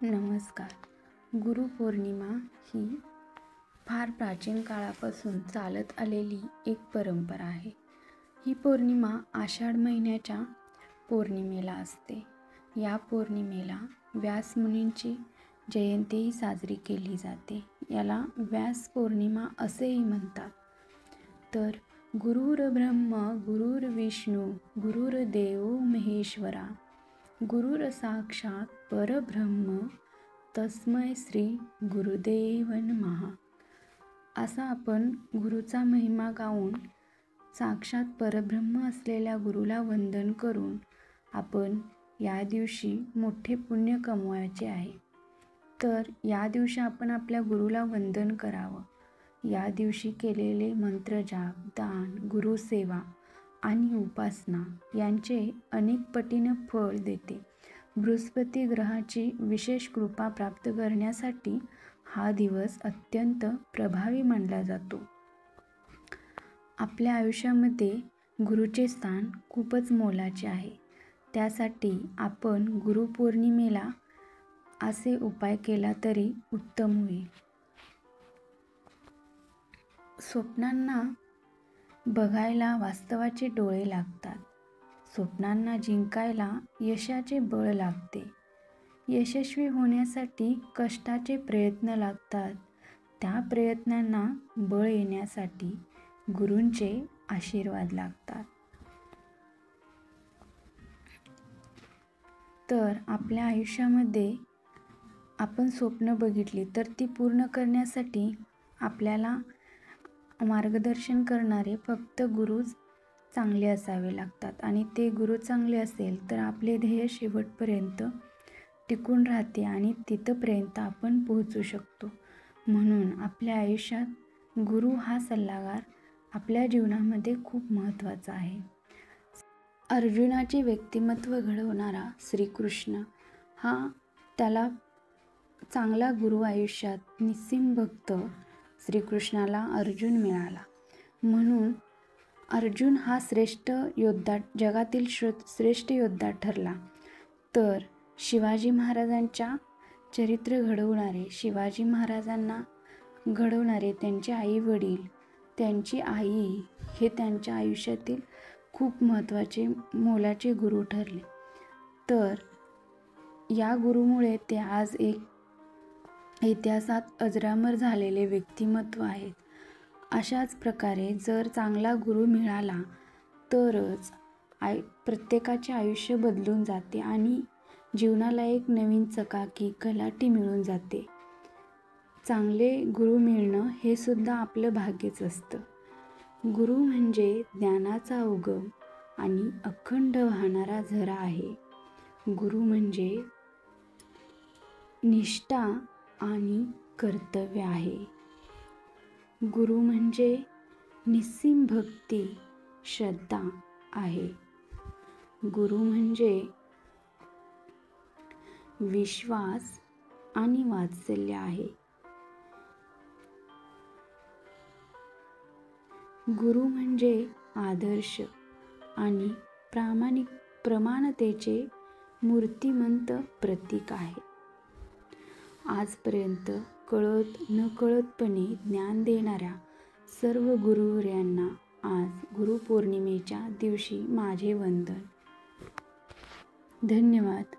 नमस्कार. गुरुपौर्णिमा ही फार प्राचीन काळापासून चालत आलेली एक परंपरा आहे. ही पौर्णिमा आषाढ महिन्याच्या पौर्णिमेला असते. या पौर्णिमेला व्यासमुनींची जयंतीही साजरी केली जाते. याला व्यास पौर्णिमा असेही म्हणतात. तर गुरुर्ब्रह्मा गुरुर्विष्णू गुरुर्देवो महेश्वरा गुरुर साक्षात परब्रह्म तस्मै श्री गुरुदेव नमः. असा आपण गुरुचा महिमा गाऊन साक्षात परब्रह्म असलेल्या गुरुला वंदन करून आपण या दिवशी मोठे पुण्य कमवायचे आहे. तर या दिवशी आपण आपल्या गुरुला वंदन करावं. या दिवशी केलेले मंत्रजाप, दान, गुरुसेवा आणि उपासना यांचे अनेक पटीने फळ देते. बृहस्पती ग्रहाची विशेष कृपा प्राप्त करण्यासाठी हा दिवस अत्यंत प्रभावी मानला जातो. आपल्या आयुष्यामध्ये गुरुचे स्थान खूपच मोलाचे आहे. त्यासाठी आपण गुरुपौर्णिमेला असे उपाय केला तरी उत्तम होईल. स्वप्नांना बघायला वास्तवाचे डोळे लागतात. स्वप्नांना जिंकायला यशाचे बळ लागते. यशस्वी होण्यासाठी कष्टाचे प्रयत्न लागतात. त्या प्रयत्नांना बळ येण्यासाठी गुरूंचे आशीर्वाद लागतात. तर आपल्या आयुष्यामध्ये आपण स्वप्न बघितली तर ती पूर्ण करण्यासाठी आपल्याला मार्गदर्शन करणारे फक्त गुरुच चांगले असावे लागतात. आणि ते गुरु चांगले असेल तर आपले ध्येय शेवटपर्यंत टिकून राहते आणि तिथपर्यंत आपण पोहोचू शकतो. म्हणून आपल्या आयुष्यात गुरु हा सल्लागार आपल्या जीवनामध्ये खूप महत्त्वाचा आहे. अर्जुनाचे व्यक्तिमत्व घडवणारा श्रीकृष्ण हा त्याला चांगला गुरु आयुष्यात निस्सीम भक्त श्रीकृष्णाला अर्जुन मिळाला. म्हणून अर्जुन हा श्रेष्ठ योद्धा, जगातील श्रेष्ठ योद्धा ठरला. तर शिवाजी महाराजांच्या चरित्र घडवणारे, शिवाजी महाराजांना घडवणारे त्यांचे आई वडील, त्यांची आई हे त्यांच्या आयुष्यातील खूप महत्त्वाचे मोलाचे गुरु ठरले. तर या गुरुमुळे ते आज एक इतिहासात अजरामर झालेले व्यक्तिमत्व आहेत. अशाच प्रकारे जर चांगला गुरु मिळाला तरच प्रत्येकाचे आयुष्य बदलून जाते आणि जीवनाला एक नवीन चकाकी, कलाटी मिळून जाते. चांगले गुरु मिळणं हे सुद्धा आपलं भाग्यच असतं. गुरु म्हणजे ज्ञानाचा उगम आणि अखंड वाहणारा झरा आहे. गुरु म्हणजे निष्ठा आणि कर्तव्य आहे. गुरु म्हणजे निस्सीम भक्ती, श्रद्धा आहे. गुरु म्हणजे विश्वास आणि वात्सल्य आहे. गुरु म्हणजे आदर्श आणि प्रमाणतेचे मूर्तिमंत प्रतीक आहे. आजपर्यंत कळत नकळतपणे ज्ञान देणाऱ्या सर्व गुरुवर्यांना आज गुरुपौर्णिमेच्या दिवशी माझे वंदन. धन्यवाद.